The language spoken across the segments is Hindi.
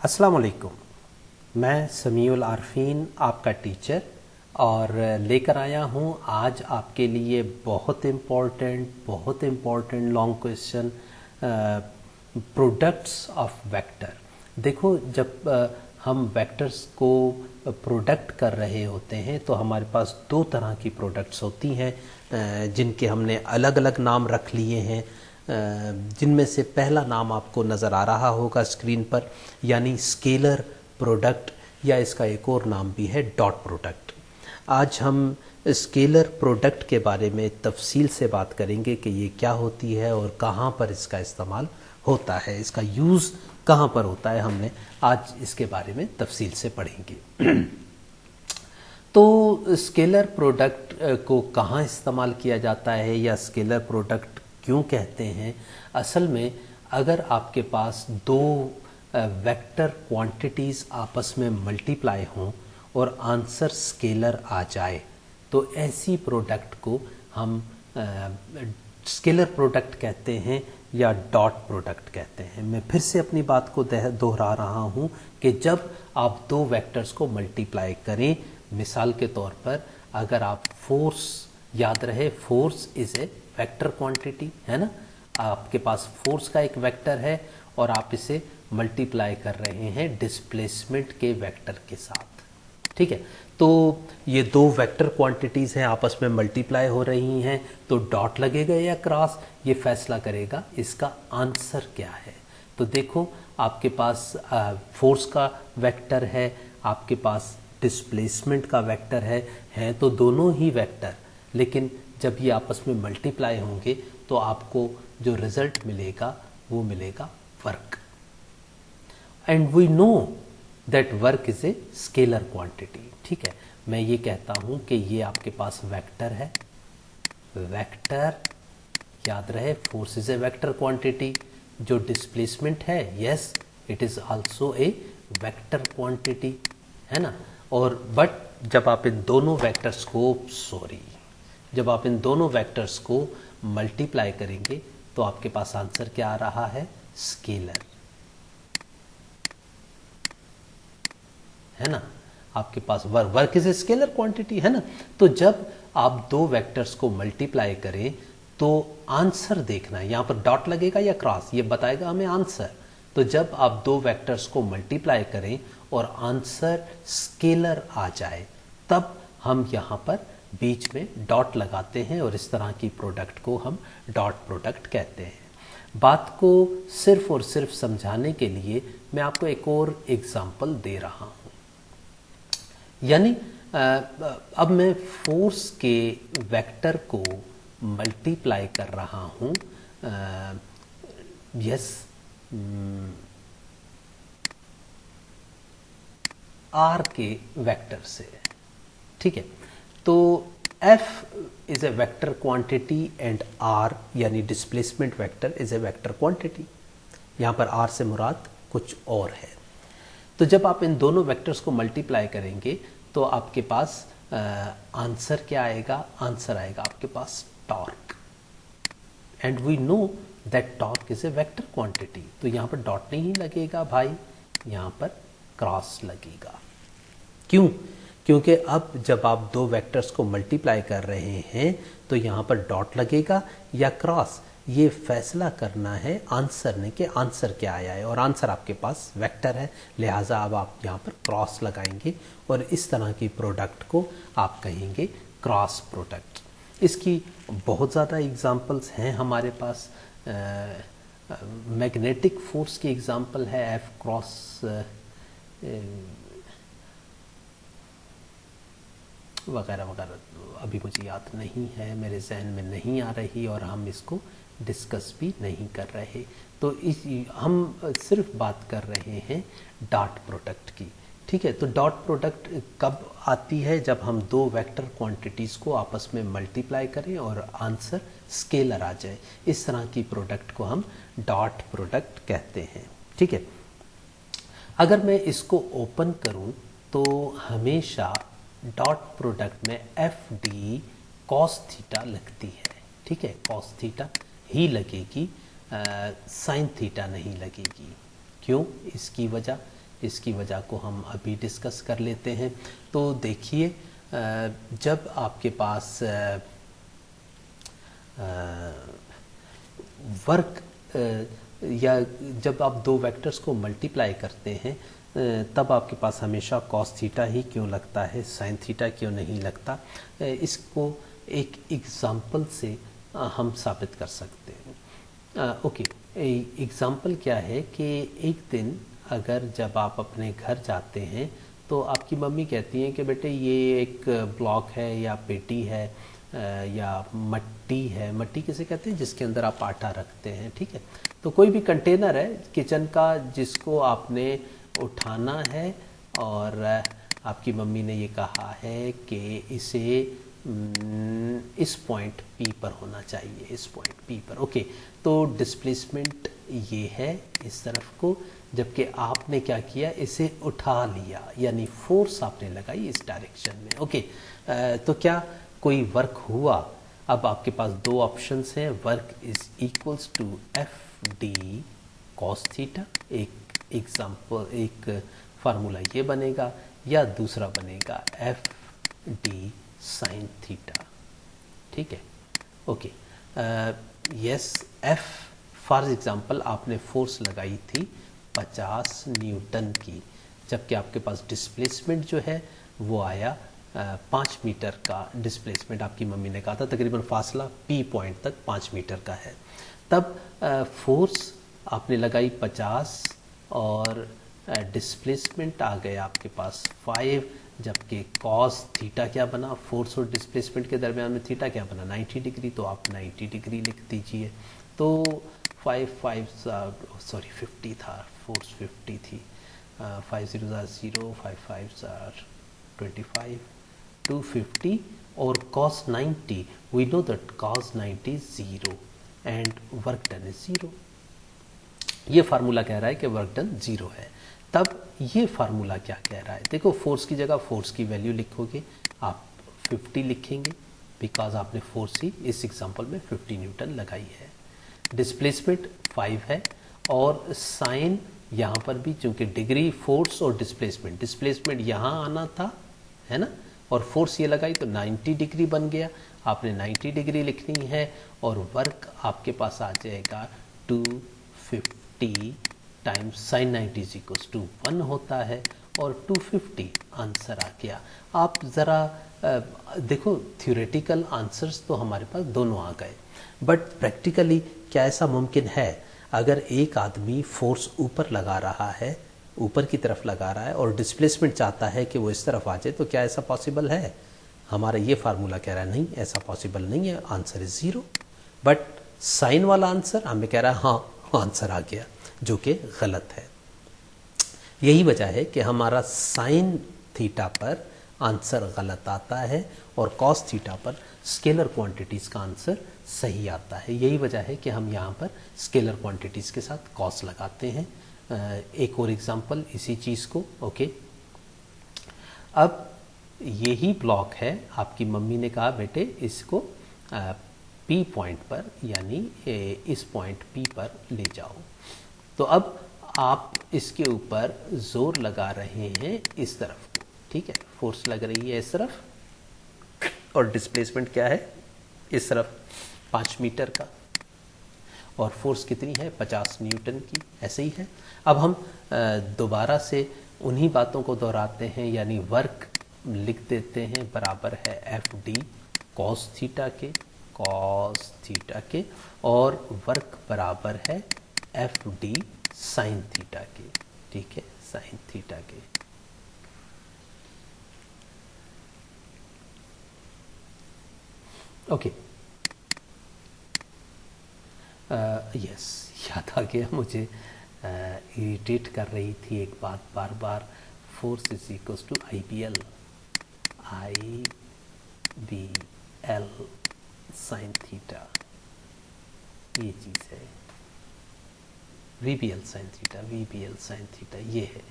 अस्सलाम वालेकुम। मैं समीउल आरफीन आपका टीचर और लेकर आया हूँ आज आपके लिए बहुत important long question products of vector. देखो जब हम वेक्टर्स को प्रोडक्ट कर रहे होते हैं तो हमारे पास दो तरह की प्रोडक्ट्स होती हैं जिनके हमने अलग अलग नाम रख लिए हैं, जिनमें से पहला नाम आपको नज़र आ रहा होगा स्क्रीन पर, यानी स्केलर प्रोडक्ट, या इसका एक और नाम भी है डॉट प्रोडक्ट। आज हम स्केलर प्रोडक्ट के बारे में तफसील से बात करेंगे कि ये क्या होती है और कहाँ पर इसका इस्तेमाल होता है, इसका यूज़ कहाँ पर होता है, हमने आज इसके बारे में तफसील से पढ़ेंगे। तो स्केलर प्रोडक्ट को कहाँ इस्तेमाल किया जाता है या स्केलर प्रोडक्ट क्यों कहते हैं? असल में अगर आपके पास दो वेक्टर क्वांटिटीज़ आपस में मल्टीप्लाई हों और आंसर स्केलर आ जाए तो ऐसी प्रोडक्ट को हम स्केलर प्रोडक्ट कहते हैं या डॉट प्रोडक्ट कहते हैं। मैं फिर से अपनी बात को दोहरा रहा हूँ कि जब आप दो वेक्टर्स को मल्टीप्लाई करें, मिसाल के तौर पर अगर आप फोर्स, याद रहे force is a vector quantity, है ना, आपके पास फोर्स का एक वेक्टर है और आप इसे मल्टीप्लाई कर रहे हैं डिस्प्लेसमेंट के वेक्टर के साथ, ठीक है। तो ये दो वेक्टर क्वांटिटीज़ हैं, आपस में मल्टीप्लाई हो रही हैं, तो डॉट लगेगा या क्रॉस, ये फैसला करेगा इसका आंसर क्या है। तो देखो आपके पास फोर्स का वेक्टर है, आपके पास डिस्प्लेसमेंट का वेक्टर है तो दोनों ही वेक्टर, लेकिन जब ये आपस में मल्टीप्लाई होंगे तो आपको जो रिजल्ट मिलेगा वो मिलेगा work. And we know that work is a scalar quantity, ठीक है। मैं ये कहता हूँ कि ये आपके पास वेक्टर है, वेक्टर, याद रहे force is a vector quantity, जो डिस्प्लेसमेंट है yes it is also a vector quantity, है ना। और बट जब आप इन दोनों वेक्टर्स को मल्टीप्लाई करेंगे तो आपके पास आंसर क्या आ रहा है? स्केलर, है ना। आपके पास work is a scalar quantity, है ना। तो जब आप दो वेक्टर्स को मल्टीप्लाई करें तो आंसर देखना है, यहाँ पर डॉट लगेगा या क्रॉस, ये बताएगा हमें आंसर। तो जब आप दो वेक्टर्स को मल्टीप्लाई करें और आंसर स्केलर आ जाए तब हम यहाँ पर बीच में डॉट लगाते हैं और इस तरह की प्रोडक्ट को हम डॉट प्रोडक्ट कहते हैं। बात को सिर्फ और सिर्फ समझाने के लिए मैं आपको एक और एग्जाम्पल दे रहा हूँ। यानी अब मैं फोर्स के वेक्टर को मल्टीप्लाई कर रहा हूँ यस आर के वेक्टर से, ठीक है। तो F is a vector quantity and R यानी displacement vector is a vector quantity. यहाँ पर R से मुराद कुछ और है। तो जब आप इन दोनों वेक्टर्स को मल्टीप्लाई करेंगे तो आपके पास आंसर क्या आएगा? आंसर आएगा आपके पास torque, and we know that torque is a vector quantity. तो यहाँ पर डॉट नहीं लगेगा भाई, यहाँ पर क्रॉस लगेगा। क्यों? क्योंकि अब जब आप दो वेक्टर्स को मल्टीप्लाई कर रहे हैं तो यहाँ पर डॉट लगेगा या क्रॉस, ये फैसला करना है आंसर ने कि आंसर क्या आया है, और आंसर आपके पास वेक्टर है, लिहाजा अब आप यहाँ पर क्रॉस लगाएंगे और इस तरह की प्रोडक्ट को आप कहेंगे क्रॉस प्रोडक्ट। इसकी बहुत ज़्यादा एग्जांपल्स हैं हमारे पास। मैग्नेटिक फोर्स की एग्जांपल है एफ क्रॉस वगैरह वगैरह, अभी मुझे याद नहीं है, मेरे जहन में नहीं आ रही और हम इसको डिस्कस भी नहीं कर रहे। तो हम सिर्फ बात कर रहे हैं डॉट प्रोडक्ट की, ठीक है। तो डॉट प्रोडक्ट कब आती है? जब हम दो वेक्टर क्वांटिटीज़ को आपस में मल्टीप्लाई करें और आंसर स्केलर आ जाए, इस तरह की प्रोडक्ट को हम डॉट प्रोडक्ट कहते हैं, ठीक है। अगर मैं इसको ओपन करूं तो हमेशा डॉट प्रोडक्ट में एफ डी कॉस थीटा लगती है, ठीक है। कॉस थीटा ही लगेगी, साइन थीटा नहीं लगेगी। क्यों? इसकी वजह इसकी वजह को हम अभी डिस्कस कर लेते हैं। तो देखिए, जब आपके पास वर्क या जब आप दो वेक्टर्स को मल्टीप्लाई करते हैं तब आपके पास हमेशा कॉस थीटा ही क्यों लगता है, साइन थीटा क्यों नहीं लगता। इसको एक एग्ज़ाम्पल से हम साबित कर सकते हैं। ओके, एग्ज़ाम्पल क्या है कि एक दिन अगर जब आप अपने घर जाते हैं तो आपकी मम्मी कहती हैं कि बेटे ये एक ब्लॉक है या पेटी है या मट्टी है। मट्टी किसे कहते हैं? जिसके अंदर आप आटा रखते हैं, ठीक है। तो कोई भी कंटेनर है किचन का जिसको आपने उठाना है और आपकी मम्मी ने ये कहा है कि इसे इस पॉइंट P पर होना चाहिए, इस पॉइंट P पर। ओके, तो डिस्प्लेसमेंट ये है इस तरफ को, जबकि आपने क्या किया, इसे उठा लिया, यानी फोर्स आपने लगाई इस डायरेक्शन में। ओके, तो क्या कोई वर्क हुआ? अब आपके पास दो ऑप्शंस हैं, work is equals to F D cos theta, एक एग्जाम्पल, एक फार्मूला ये बनेगा, या दूसरा बनेगा एफ डी साइन थीटा, ठीक है। Okay, yes, F for example आपने फोर्स लगाई थी 50 न्यूटन की, जबकि आपके पास डिस्प्लेसमेंट जो है वो आया 5 मीटर का डिस्प्लेसमेंट आपकी मम्मी ने कहा था, तकरीबन फासला P पॉइंट तक 5 मीटर का है। तब फोर्स आपने लगाई 50 और डिस्प्लेसमेंट आ गया आपके पास 5, जबकि कॉस थीटा क्या बना, फोर्स और डिस्प्लेसमेंट के दरमियान में थीटा क्या बना, 90 डिग्री। तो आप 90 डिग्री लिख दीजिए। तो 50 था, फोर्स 50 थी, 5 0 0, 5 5 25, 250 और cos 90, we know that cos 90 is 0 and work done is 0। ये फार्मूला कह रहा है कि वर्क डन 0 है। तब ये फार्मूला क्या कह रहा है? देखो, फोर्स की जगह फोर्स की वैल्यू लिखोगे, आप 50 लिखेंगे बिकॉज आपने फोर्स ही इस एग्जांपल में 50 न्यूटन लगाई है। डिस्प्लेसमेंट 5 है और साइन यहाँ पर भी, चूंकि डिग्री फोर्स और डिस्प्लेसमेंट यहाँ आना था, है ना, और फोर्स ये लगाई तो 90 डिग्री बन गया। आपने 90 डिग्री लिखनी है और वर्क आपके पास आ जाएगा 250 times sine 90 is equals to 1 होता है और 250 आंसर आ गया। आप ज़रा देखो, थ्योरेटिकल आंसर्स तो हमारे पास दोनों आ गए, बट प्रैक्टिकली क्या ऐसा मुमकिन है? अगर एक आदमी फोर्स ऊपर लगा रहा है, ऊपर की तरफ लगा रहा है और डिस्प्लेसमेंट चाहता है कि वो इस तरफ आ जाए, तो क्या ऐसा पॉसिबल है? हमारा ये फार्मूला कह रहा है नहीं, ऐसा पॉसिबल नहीं है, आंसर इज 0। बट साइन वाला आंसर हमें कह रहा है हाँ आंसर आ गया, जो कि गलत है। यही वजह है कि हमारा साइन थीटा पर आंसर गलत आता है और कॉस थीटा पर स्केलर क्वांटिटीज़ का आंसर सही आता है। यही वजह है कि हम यहाँ पर स्केलर क्वांटिटीज़ के साथ कॉस लगाते हैं। एक और एग्जांपल इसी चीज़ को। ओके, अब यही ब्लॉक है, आपकी मम्मी ने कहा बेटे इसको P पॉइंट पर, यानी इस पॉइंट P पर ले जाओ। तो अब आप इसके ऊपर जोर लगा रहे हैं इस तरफ को, ठीक है, फोर्स लग रही है इस तरफ और डिस्प्लेसमेंट क्या है इस तरफ 5 मीटर का, और फोर्स कितनी है 50 न्यूटन की, ऐसे ही है। अब हम दोबारा से उन्हीं बातों को दोहराते हैं, यानी वर्क लिख देते हैं बराबर है एफ डी कॉस थीटा के, और वर्क बराबर है एफ डी साइन थीटा के, ठीक है, साइन थीटा के। ओके, यस, याद आ गया मुझे, इरिटेट कर रही थी एक बात बार बार, force is equals to I B L sine theta, ये चीज़ है, V B L sine theta, ये है,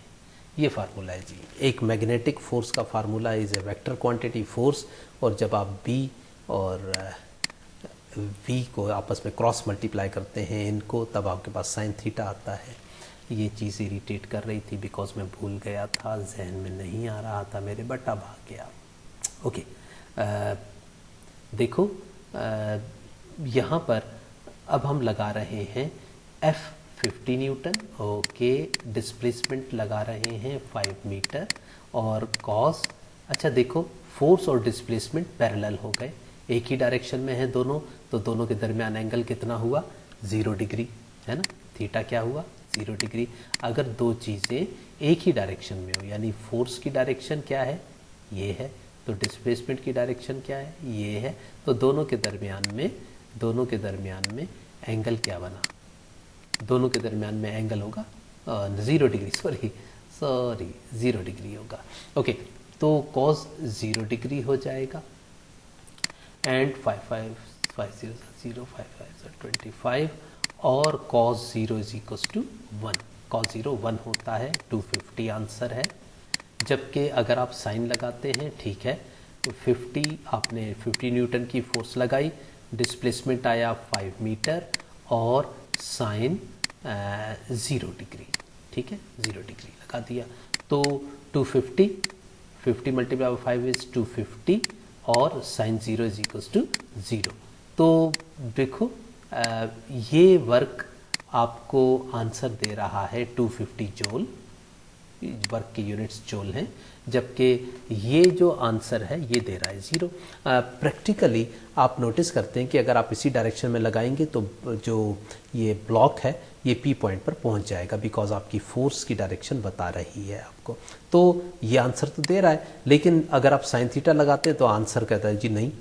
ये फार्मूला है जी। एक मैग्नेटिक फोर्स का formula is a vector quantity force, और जब आप बी और वी को आपस में क्रॉस मल्टीप्लाई करते हैं इनको, तब आपके पास साइन थीटा आता है। ये चीज़ इरिटेट कर रही थी बिकॉज मैं भूल गया था, जहन में नहीं आ रहा था मेरे, बट अब आ गया। ओके, देखो यहाँ पर अब हम लगा रहे हैं F50 न्यूटन। ओके, डिस्प्लेसमेंट लगा रहे हैं 5 मीटर और कॉस, अच्छा देखो फोर्स और डिस्प्लेसमेंट पैरेलल हो गए, एक ही डायरेक्शन में है दोनों, तो दोनों के दरमियान एंगल कितना हुआ 0 डिग्री, है ना। थीटा क्या हुआ 0 डिग्री। अगर दो चीज़ें एक ही डायरेक्शन में हो, यानी फोर्स की डायरेक्शन क्या है ये है, तो डिस्प्लेसमेंट की डायरेक्शन क्या है ये है, तो दोनों के दरमियान में एंगल क्या बना, दोनों के दरमियान में एंगल होगा 0 डिग्री, सॉरी 0 डिग्री होगा। ओके, तो cos 0 डिग्री हो जाएगा एंड 5 और cos 0 is equal to 1, cos 0 1 होता है, 250 आंसर है। जबकि अगर आप साइन लगाते हैं, ठीक है, तो 50 आपने 50 न्यूटन की फोर्स लगाई, डिस्प्लेसमेंट आया 5 मीटर और साइन 0 डिग्री, ठीक है 0 डिग्री लगा दिया, तो 250 50 मल्टीप्लाई बाई 5 इज 250 और साइन 0 इज इक्वल टू 0। तो देखो ये वर्क आपको आंसर दे रहा है 250 जूल, वर्क की यूनिट्स जूल हैं, जबकि ये जो आंसर है ये दे रहा है 0। प्रैक्टिकली आप नोटिस करते हैं कि अगर आप इसी डायरेक्शन में लगाएंगे तो जो ये ब्लॉक है ये पी पॉइंट पर पहुंच जाएगा, बिकॉज आपकी फोर्स की डायरेक्शन बता रही है आपको। तो ये आंसर तो दे रहा है, लेकिन अगर आप साइन थीटा लगाते हैं तो आंसर कहता है जी नहीं,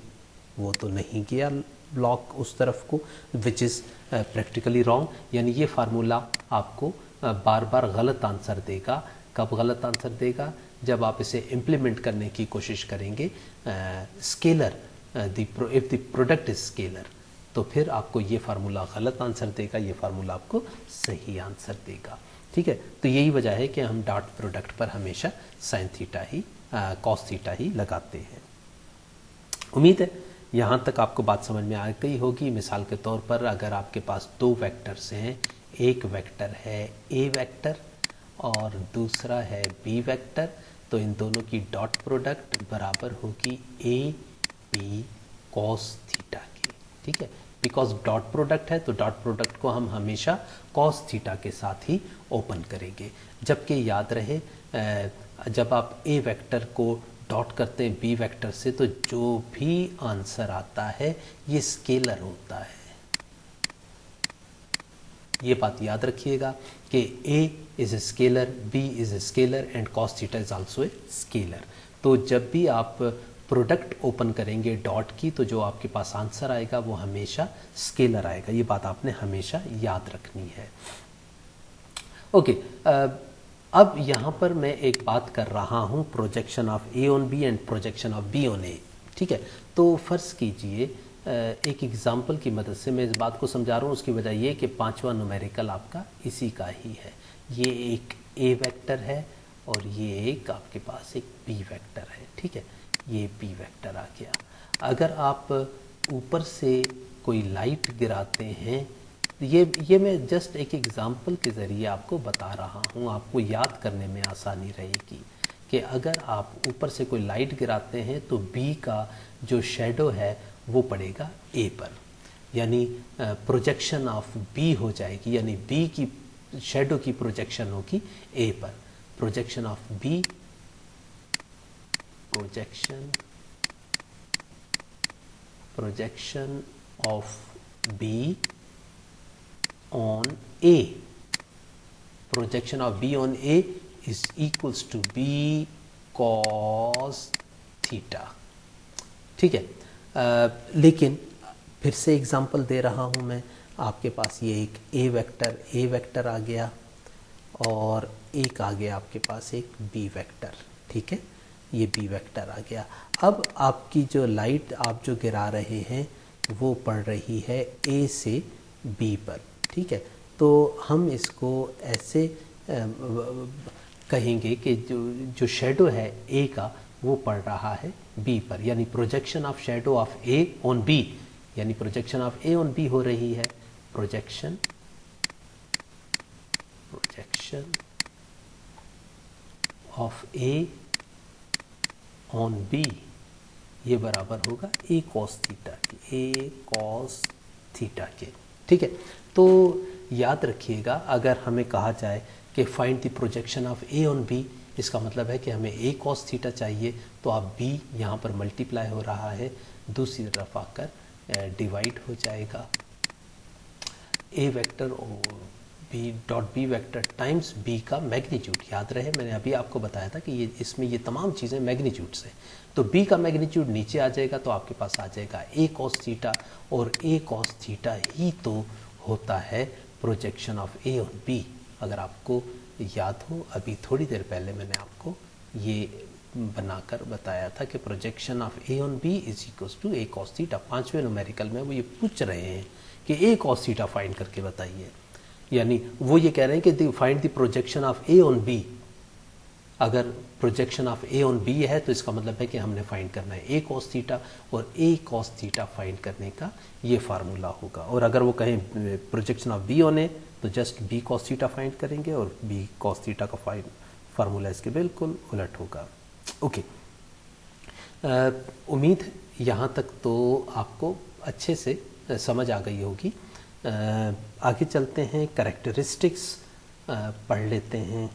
वो तो नहीं गया ब्लॉक उस तरफ को, विच इज़ प्रैक्टिकली रॉन्ग। यानी ये फार्मूला आपको बार बार गलत आंसर देगा। कब गलत आंसर देगा? जब आप इसे इम्प्लीमेंट करने की कोशिश करेंगे scalar, if the product is scalar, तो फिर आपको ये फार्मूला गलत आंसर देगा, ये फार्मूला आपको सही आंसर देगा। ठीक है, तो यही वजह है कि हम डॉट प्रोडक्ट पर हमेशा साइन थीटा ही कॉस थीटा ही लगाते हैं। उम्मीद है यहाँ तक आपको बात समझ में आ गई होगी। मिसाल के तौर पर अगर आपके पास दो वेक्टर्स हैं, एक वेक्टर है ए वेक्टर और दूसरा है बी वेक्टर, तो इन दोनों की डॉट प्रोडक्ट बराबर होगी ए बी कॉस थीटा की। ठीक है, बिकॉज डॉट प्रोडक्ट है तो डॉट प्रोडक्ट को हम हमेशा कॉस थीटा के साथ ही ओपन करेंगे। जबकि याद रहे जब आप ए वेक्टर को डॉट करते हैं बी वेक्टर से, तो जो भी आंसर आता है ये स्केलर होता है। ये बात याद रखिएगा कि A is a scalar, B is a scalar and cos theta is also a scalar. तो जब भी आप प्रोडक्ट ओपन करेंगे डॉट की, तो जो आपके पास आंसर आएगा वो हमेशा स्केलर आएगा। ये बात आपने हमेशा याद रखनी है। ओके, अब यहाँ पर मैं एक बात कर रहा हूँ projection of A on B and projection of B on A। ठीक है, तो फर्ज कीजिए एक एग्जाम्पल की मदद से मैं इस बात को समझा रहा हूँ। उसकी वजह ये कि पांचवा न्यूमेरिकल आपका इसी का ही है। ये एक A वेक्टर है और ये एक आपके पास एक B वेक्टर है। ठीक है, ये B वेक्टर आ गया। अगर आप ऊपर से कोई लाइट गिराते हैं, ये मैं जस्ट एक एग्जाम्पल के ज़रिए आपको बता रहा हूँ, आपको याद करने में आसानी रहेगी कि अगर आप ऊपर से कोई लाइट गिराते हैं तो B का जो शेडो है वो पड़ेगा A पर, यानी प्रोजेक्शन ऑफ B हो जाएगी, यानी B की शेडो की प्रोजेक्शन होगी A पर। Projection of B, projection of B on A, projection of B on A is equals to B cos theta। ठीक है, लेकिन फिर से एग्जांपल दे रहा हूँ मैं। आपके पास ये एक A वेक्टर आ गया और एक आ गया आपके पास एक B वेक्टर। ठीक है, ये B वेक्टर आ गया। अब आपकी जो लाइट आप जो गिरा रहे हैं वो पड़ रही है A से B पर। ठीक है, तो हम इसको ऐसे कहेंगे कि जो शेडो है A का वो पड़ रहा है B पर, यानी projection of shadow of A on B, यानी projection of A on B हो रही है projection projection of A on B ये बराबर होगा ए कॉस थीटा के, ए कॉस थीटा के। ठीक है, तो याद रखिएगा अगर हमें कहा जाए कि find the projection of A on B, इसका मतलब है कि हमें ए कॉस थीटा चाहिए, तो आप बी यहाँ पर मल्टीप्लाई हो रहा है, दूसरी तरफ आकर डिवाइड हो जाएगा। A vector B dot B vector times B का मैग्नीट्यूड। याद रहे मैंने अभी आपको बताया था कि ये इसमें ये तमाम चीज़ें मैग्नीट्यूड से, तो बी का मैग्नीट्यूड नीचे आ जाएगा तो आपके पास आ जाएगा ए कॉस थीटा, और ए कॉस थीटा ही तो होता है projection of A on B. अगर आपको याद हो अभी थोड़ी देर पहले मैंने आपको ये बनाकर बताया था कि projection of A on B is equals to A cos theta. 5वें न्यूमेरिकल में वो ये पूछ रहे हैं कि ए कॉस थीटा फाइंड करके बताइए, यानी वो ये कह रहे हैं कि find the projection of A on B. अगर projection of A on B है तो इसका मतलब है कि हमने फाइंड करना है ए कॉस थीटा, और ए कॉस थीटा फाइंड करने का ये फार्मूला होगा। और अगर वो कहें प्रोजेक्शन ऑफ बी ऑन ए तो just be cos theta find करेंगे, और बी कॉस थीटा का फार्मूला इसके बिल्कुल उलट होगा। ओके, उम्मीद है यहाँ तक तो आपको अच्छे से समझ आ गई होगी। आगे चलते हैं, कैरेक्टरिस्टिक्स पढ़ लेते हैं।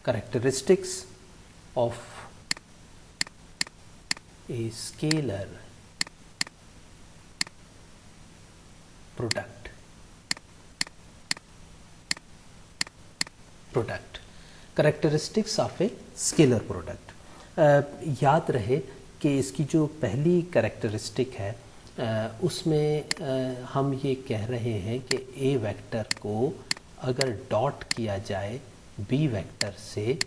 Characteristics of a scalar product characteristics of a scalar product। याद रहे कि इसकी जो पहली कैरेक्टरिस्टिक है उसमें हम ये कह रहे हैं कि ए वेक्टर को अगर डॉट किया जाए बी वेक्टर से,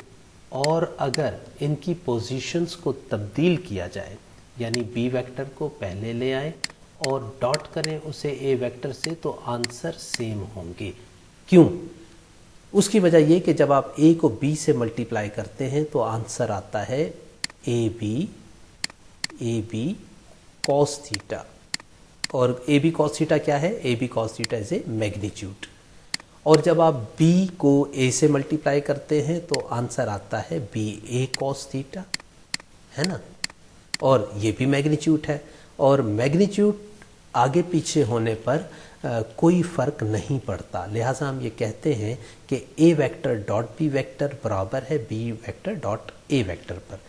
और अगर इनकी पोजीशंस को तब्दील किया जाए, यानी बी वेक्टर को पहले ले आए और डॉट करें उसे ए वेक्टर से, तो आंसर सेम होंगे। क्यों? उसकी वजह यह कि जब आप ए को बी से मल्टीप्लाई करते हैं तो आंसर आता है ए बी कॉस थीटा, और ए बी कॉस थीटा क्या है? A B cos theta is a magnitude. और जब आप b को a से मल्टीप्लाई करते हैं तो आंसर आता है बी ए कॉस थीटा, है ना, और ये भी मैग्नीट्यूड है। और मैग्नीट्यूड आगे पीछे होने पर कोई फर्क नहीं पड़ता, लिहाजा हम ये कहते हैं कि a vector dot b vector बराबर है b vector dot a vector पर।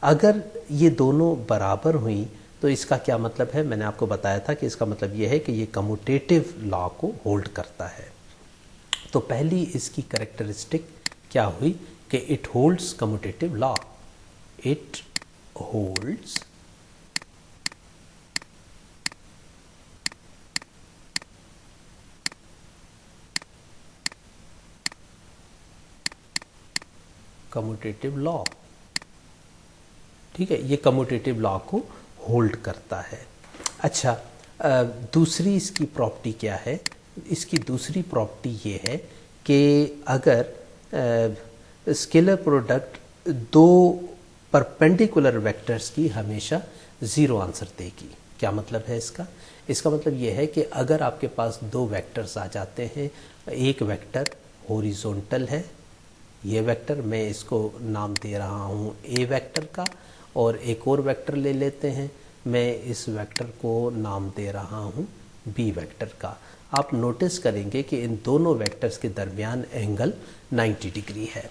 अगर ये दोनों बराबर हुई तो इसका क्या मतलब है? मैंने आपको बताया था कि इसका मतलब ये है कि ये कम्यूटेटिव लॉ को होल्ड करता है। तो पहली इसकी कैरेक्टरिस्टिक क्या हुई कि it holds commutative law, it holds commutative law. ठीक है, ये कम्यूटेटिव लॉ को होल्ड करता है। अच्छा, दूसरी इसकी प्रॉपर्टी क्या है? इसकी दूसरी प्रॉपर्टी ये है कि अगर स्केलर प्रोडक्ट दो परपेंडिकुलर वेक्टर्स की हमेशा ज़ीरो आंसर देगी। क्या मतलब है इसका? इसका मतलब ये है कि अगर आपके पास दो वेक्टर्स आ जाते हैं, एक वेक्टर हॉरिजॉन्टल है, ये वेक्टर मैं इसको नाम दे रहा हूँ ए वेक्टर का, और एक और वेक्टर ले लेते हैं, मैं इस वेक्टर को नाम दे रहा हूँ बी वेक्टर का। आप नोटिस करेंगे कि इन दोनों वेक्टर्स के दरमियान एंगल 90 डिग्री है।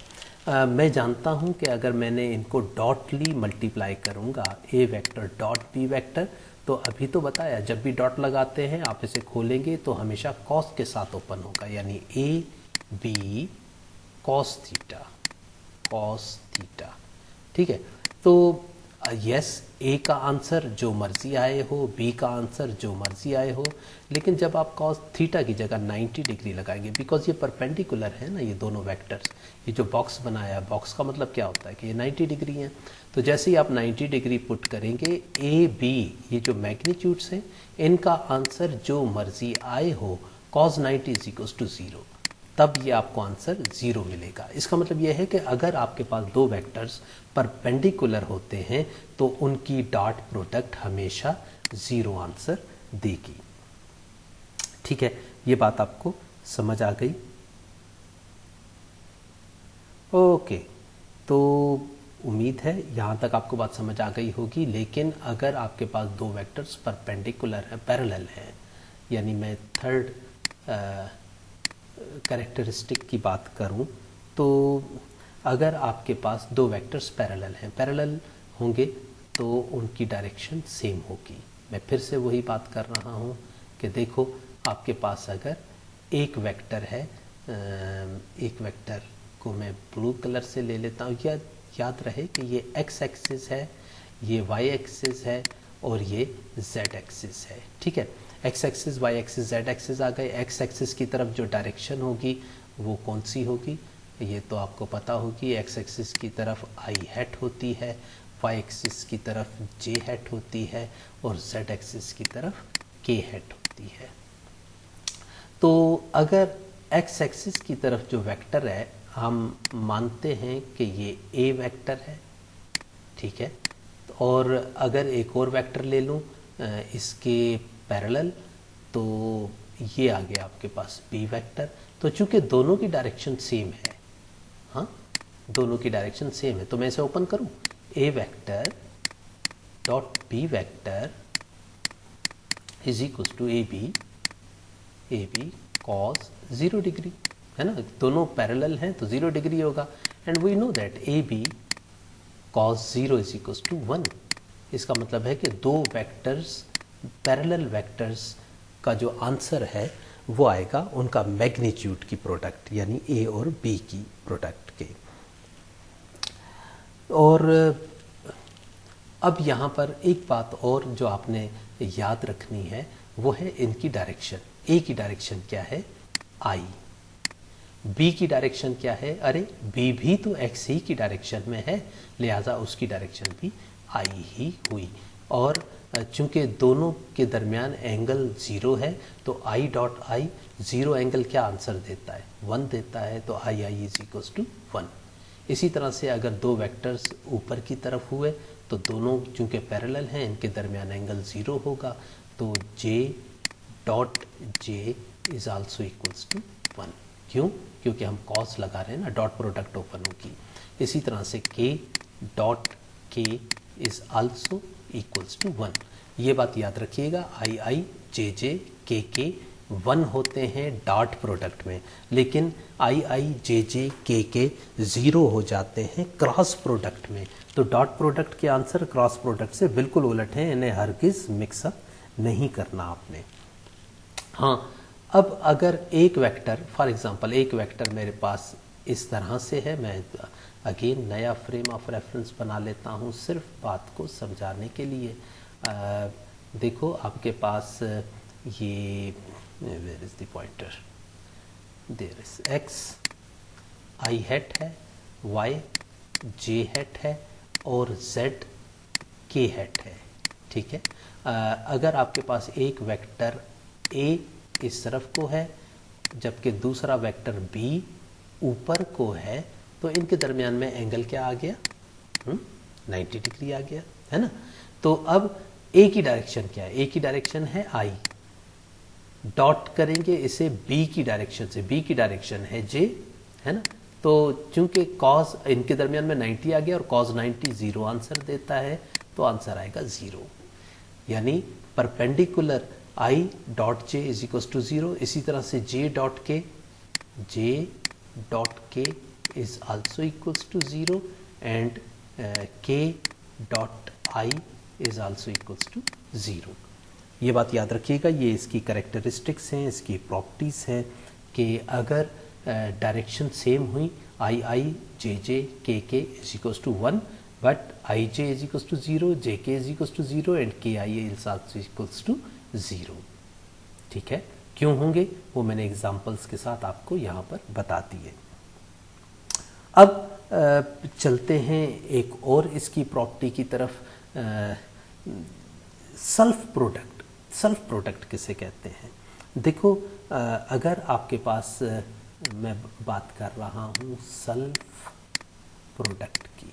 मैं जानता हूं कि अगर मैंने इनको डॉटली मल्टीप्लाई करूंगा ए वेक्टर डॉट बी वेक्टर, तो अभी तो बताया जब भी डॉट लगाते हैं आप इसे खोलेंगे तो हमेशा कॉस के साथ ओपन होगा, यानी ए बी कॉस थीटा। ठीक है, तो यस, ए का आंसर जो मर्जी आए हो, बी का आंसर जो मर्जी आए हो, लेकिन जब आप कॉस थीटा की जगह 90 डिग्री लगाएंगे, बिकॉज ये परपेंडिकुलर है ना, ये दोनों वेक्टर्स, ये जो बॉक्स बनाया, बॉक्स का मतलब क्या होता है कि ये 90 डिग्री है। तो जैसे ही आप 90 डिग्री पुट करेंगे, ए बी ये जो मैग्नीट्यूड्स हैं इनका आंसर जो मर्जी आए हो, cos 90 इज इक्वल टू 0। तब ये आपको आंसर 0 मिलेगा। इसका मतलब यह है कि अगर आपके पास दो वेक्टर्स परपेंडिकुलर होते हैं तो उनकी डॉट प्रोडक्ट हमेशा 0 आंसर देगी। ठीक है, ये बात आपको समझ आ गई? ओके, तो उम्मीद है यहाँ तक आपको बात समझ आ गई होगी। लेकिन अगर आपके पास दो वेक्टर्स परपेंडिकुलर हैं, पैरेलल हैं, यानी मैं थर्ड कैरेक्टरिस्टिक की बात करूं तो अगर आपके पास दो वेक्टर्स पैरेलल होंगे तो उनकी डायरेक्शन सेम होगी। मैं फिर से वही बात कर रहा हूं कि देखो, आपके पास अगर एक वेक्टर है, एक वेक्टर को मैं ब्लू कलर से ले लेता हूँ, या याद रहे कि ये x एक्सिस है, ये y एक्सिस है और ये z एक्सिस है। ठीक है, x axis, y axis, z axis आ गए। x एक्सिस की तरफ जो डायरेक्शन होगी वो कौन सी होगी? ये तो आपको पता होगी, x एक्सिस की तरफ i हैट होती है, y एक्सिस की तरफ j हैट होती है और z एक्सिस की तरफ k हैट होती है। तो अगर x एक्सिस की तरफ जो वेक्टर है, हम मानते हैं कि ये a वेक्टर है, ठीक है। और अगर एक और वेक्टर ले लूँ इसके पैरेलल, तो ये आ गया आपके पास b वेक्टर। तो चूंकि दोनों की डायरेक्शन सेम है, हाँ, दोनों की डायरेक्शन सेम है, तो मैं इसे ओपन करूँ, a vector dot b vector is equal to A B cos 0 degree, है ना। दोनों पैरेलल हैं तो 0 डिग्री होगा। And we know that A B cos 0 is equal to 1। इसका मतलब है कि दो वेक्टर्स, पैरेलल वेक्टर्स का जो आंसर है वो आएगा उनका मैग्नीट्यूड की प्रोडक्ट, यानी ए और बी की प्रोडक्ट के। और अब यहाँ पर एक बात और जो आपने याद रखनी है वो है इनकी डायरेक्शन। ए की डायरेक्शन क्या है? आई। बी की डायरेक्शन क्या है? अरे बी भी तो एक्स ही की डायरेक्शन में है, लिहाजा उसकी डायरेक्शन भी आई ही हुई। और चूंकि दोनों के दरमियान एंगल 0 है तो आई डॉट आई 0 एंगल क्या आंसर देता है? 1 देता है, तो आई आई इज इक्वल टू 1। इसी तरह से अगर दो वेक्टर्स ऊपर की तरफ हुए तो दोनों चूंकि पैरेलल हैं, इनके दरमियान एंगल 0 होगा, तो j dot j is also equals to 1। क्यों? क्योंकि हम कॉस लगा रहे हैं ना, डॉट प्रोडक्ट ओपन होगी। इसी तरह से k dot k is also equals to 1। ये बात याद रखिएगा, आई आई जे जे के 1 होते हैं डॉट प्रोडक्ट में, लेकिन आई आई जे जे के 0 हो जाते हैं क्रॉस प्रोडक्ट में। तो डॉट प्रोडक्ट के आंसर क्रॉस प्रोडक्ट से बिल्कुल उलट हैं, इन्हें हरगिज मिक्सअप नहीं करना आपने। हाँ, अब अगर एक वेक्टर, फॉर एग्जांपल एक वेक्टर मेरे पास इस तरह से है, मैं अगेन नया फ्रेम ऑफ रेफरेंस बना लेता हूँ सिर्फ बात को समझाने के लिए। देखो आपके पास ये where is the pointer, there is X I hat है, वाई जे हैट है और जेड के हैट है। ठीक है, अगर आपके पास एक वेक्टर ए इस तरफ को है जबकि दूसरा वेक्टर बी ऊपर को है, तो इनके दरमियान में एंगल क्या आ गया? 90 डिग्री आ गया, है ना। तो अब ए की डायरेक्शन क्या है? ए की डायरेक्शन है आई, डॉट करेंगे इसे बी की डायरेक्शन से, बी की डायरेक्शन है जे, है ना। तो चूंकि कॉस इनके दरमियान में 90 आ गया और कॉस 90 0 आंसर देता है, तो आंसर आएगा 0। यानी perpendicular I dot J is equal to 0। इसी तरह से J dot K is also equals to 0 and K dot I is also equals to 0। ये बात याद रखिएगा, ये इसकी कैरेक्टरिस्टिक्स हैं, इसकी प्रॉपर्टीज़ हैं कि अगर डायरेक्शन सेम हुई, आई आई J J K is equals to 1, but I J is equals to 0, J K is equals to 0 and K I is also equals to 0। ठीक है, क्यों होंगे वो मैंने एग्जांपल्स के साथ आपको यहाँ पर बता दिए। अब चलते हैं एक और इसकी प्रॉपर्टी की तरफ, सेल्फ प्रोडक्ट। सेल्फ प्रोडक्ट किसे कहते हैं? देखो, अगर आपके पास मैं बात कर रहा हूँ सेल्फ प्रोडक्ट की।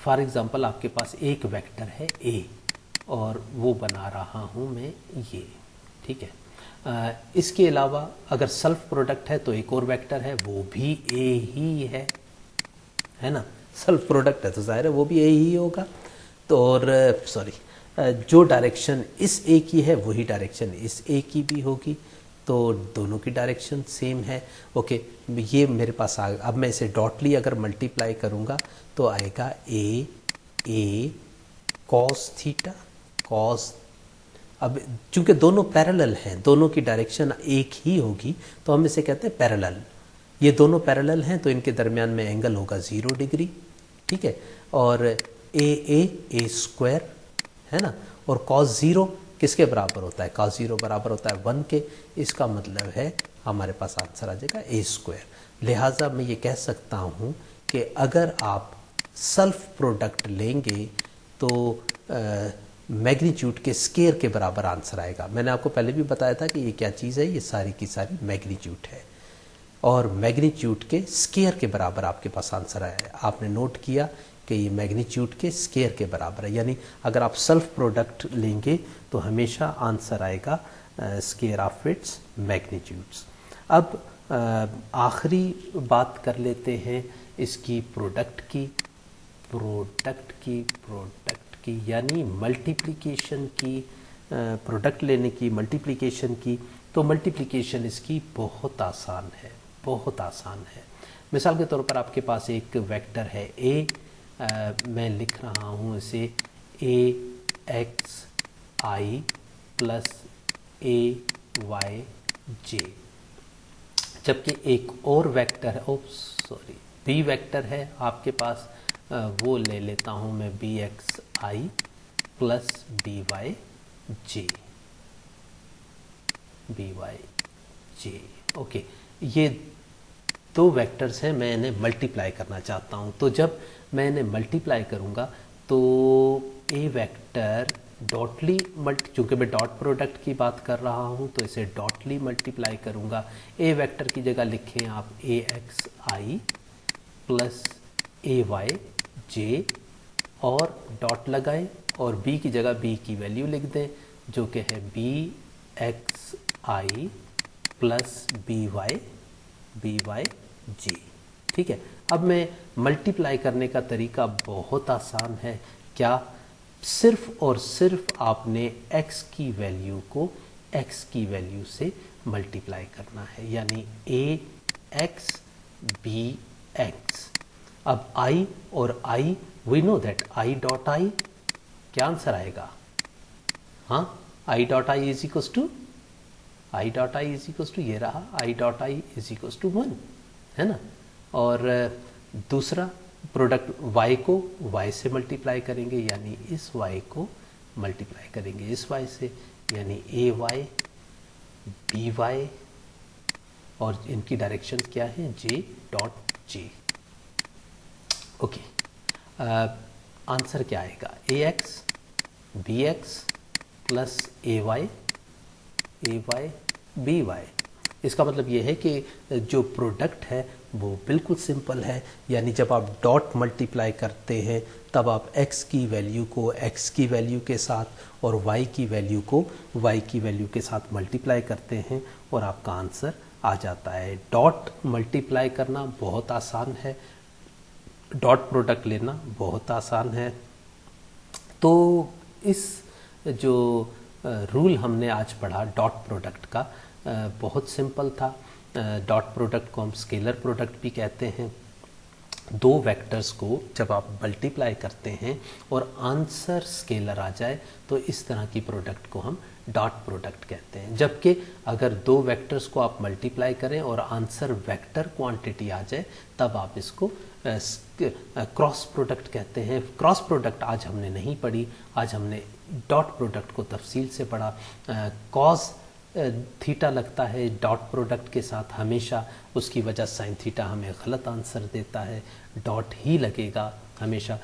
फॉर एग्जांपल आपके पास एक वेक्टर है ए और वो बना रहा हूँ मैं ये, ठीक है। इसके अलावा अगर सेल्फ प्रोडक्ट है तो एक और वेक्टर है, वो भी ए ही है ना। सेल्फ प्रोडक्ट है तो जाहिर है वो भी ए ही होगा। तो और सॉरी, जो डायरेक्शन इस ए की है वही डायरेक्शन इस ए की भी होगी, तो दोनों की डायरेक्शन सेम है। ओके, ये मेरे पास आ, अब मैं इसे डॉटली अगर मल्टीप्लाई करूँगा तो आएगा ए कॉस थीटा कॉस। अब चूंकि दोनों पैरेलल हैं, दोनों की डायरेक्शन एक ही होगी, तो हम इसे कहते हैं पैरेलल। ये दोनों पैरेलल हैं तो इनके दरमियान में एंगल होगा 0 डिग्री, ठीक है। और ए स्क्वायर है ना, और कॉस 0 किसके बराबर होता है? कॉस 0 बराबर होता है 1 के। इसका मतलब है हमारे पास आंसर आ जाएगा ए स्क्वायर। लिहाजा मैं ये कह सकता हूँ कि अगर आप सेल्फ प्रोडक्ट लेंगे तो मैग्नीट्यूड के स्केयर के बराबर आंसर आएगा। मैंने आपको पहले भी बताया था कि ये क्या चीज़ है, ये सारी की सारी मैग्नीट्यूड है, और मैग्नीट्यूड के स्केयर के बराबर आपके पास आंसर आया है। आपने नोट किया कि ये मैग्नीट्यूड के स्केयर के बराबर है, यानी अगर आप सेल्फ प्रोडक्ट लेंगे तो हमेशा आंसर आएगा स्केयर ऑफ इट्स मैग्नीट्यूड्स। अब आखिरी बात कर लेते हैं इसकी प्रोडक्ट की यानी मल्टीप्लिकेशन की, प्रोडक्ट लेने की, मल्टीप्लिकेशन की। तो मल्टीप्लिकेशन इसकी बहुत आसान है। मिसाल के तौर पर आपके पास एक वेक्टर है ए, मैं लिख रहा हूँ इसे ए एक्स आई प्लस ए वाई जे, जबकि एक और वेक्टर है, बी वेक्टर है आपके पास, वो ले लेता हूँ मैं बी एक्स आई प्लस बी वाई जे। ओके, ये दो वेक्टर्स हैं, मैं इन्हें मल्टीप्लाई करना चाहता हूँ। तो जब मैं इन्हें मल्टीप्लाई करूँगा तो ए वेक्टर डॉटली चूँकि मैं डॉट प्रोडक्ट की बात कर रहा हूँ तो इसे डॉटली मल्टीप्लाई करूँगा। ए वेक्टर की जगह लिखें आप ए एक्स आई प्लस ए वाई जे और डॉट लगाएं, और बी की जगह बी की वैल्यू लिख दें जो कि है बी एक्स आई प्लस बी वाई जे, ठीक है। अब मैं मल्टीप्लाई करने का तरीका बहुत आसान है। क्या? सिर्फ और सिर्फ आपने x की वैल्यू को x की वैल्यू से मल्टीप्लाई करना है, यानी a x b x। अब i और i, we know that i dot i, क्या आंसर आएगा? हाँ, i dot i is equal to ये रहा, i dot i is equal to 1, है ना। और दूसरा प्रोडक्ट y को y से मल्टीप्लाई करेंगे, यानी इस y को मल्टीप्लाई करेंगे इस y से, यानी ए वाई बी वाई, और इनकी डायरेक्शन क्या है? J dot J. Okay, answer क्या आएगा? ए एक्स बी एक्स प्लस ए वाई बी वाई। इसका मतलब ये है कि जो प्रोडक्ट है वो बिल्कुल सिंपल है, यानी जब आप डॉट मल्टीप्लाई करते हैं तब आप x की वैल्यू को x की वैल्यू के साथ और y की वैल्यू को y की वैल्यू के साथ मल्टीप्लाई करते हैं और आपका आंसर आ जाता है। डॉट मल्टीप्लाई करना बहुत आसान है, डॉट प्रोडक्ट लेना बहुत आसान है। तो इस जो रूल हमने आज पढ़ा डॉट प्रोडक्ट का, बहुत सिंपल था। डॉट प्रोडक्ट को हम स्केलर प्रोडक्ट भी कहते हैं। दो वेक्टर्स को जब आप मल्टीप्लाई करते हैं और आंसर स्केलर आ जाए तो इस तरह की प्रोडक्ट को हम डॉट प्रोडक्ट कहते हैं। जबकि अगर दो वेक्टर्स को आप मल्टीप्लाई करें और आंसर वेक्टर क्वांटिटी आ जाए तब आप इसको क्रॉस प्रोडक्ट कहते हैं। क्रॉस प्रोडक्ट आज हमने नहीं पढ़ी, आज हमने डॉट प्रोडक्ट को तफसील से पढ़ा। कॉस थीटा लगता है डॉट प्रोडक्ट के साथ हमेशा, उसकी वजह साइन थीटा हमें गलत आंसर देता है। डॉट ही लगेगा हमेशा।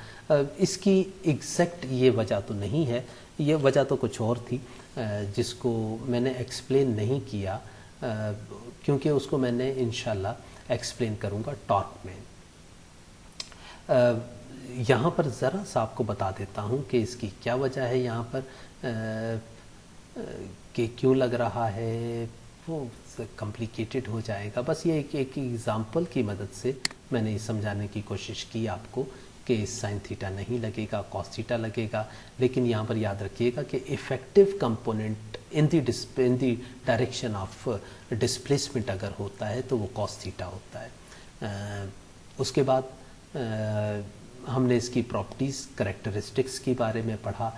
इसकी एग्जैक्ट ये वजह तो नहीं है, ये वजह तो कुछ और थी जिसको मैंने एक्सप्लेन नहीं किया, क्योंकि उसको मैंने इंशाल्लाह एक्सप्लेन करूँगा टॉक में। यहाँ पर ज़रा सा आपको बता देता हूँ कि इसकी क्या वजह है यहाँ पर, कि क्यों लग रहा है, वो कॉम्प्लिकेटेड हो जाएगा। बस ये एक एग्ज़ाम्पल की मदद से मैंने ये समझाने की कोशिश की आपको कि साइन थीटा नहीं लगेगा, कॉस थीटा लगेगा। लेकिन यहाँ पर याद रखिएगा कि effective component in the direction of displacement अगर होता है तो वो कॉस थीटा होता है। उसके बाद हमने इसकी प्रॉपर्टीज़, करेक्टरिस्टिक्स के बारे में पढ़ा,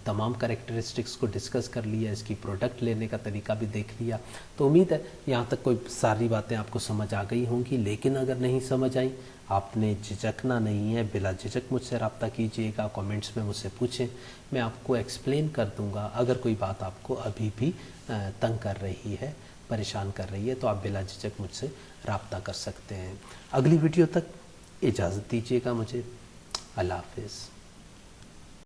तमाम करेक्टरिस्टिक्स को डिस्कस कर लिया, इसकी प्रोडक्ट लेने का तरीका भी देख लिया। तो उम्मीद है यहाँ तक कोई सारी बातें आपको समझ आ गई होंगी। लेकिन अगर नहीं समझ आई, आपने झिझकना नहीं है, बिला झिझक मुझसे रब्ता कीजिएगा, कमेंट्स में मुझसे पूछें, मैं आपको एक्सप्लेन कर दूँगा। अगर कोई बात आपको अभी भी तंग कर रही है, परेशान कर रही है, तो आप बिला झिझक मुझसे रब्ता कर सकते हैं। अगली वीडियो तक इजाज़त दीजिएगा मुझे। अल्लाह हाफ़िज़।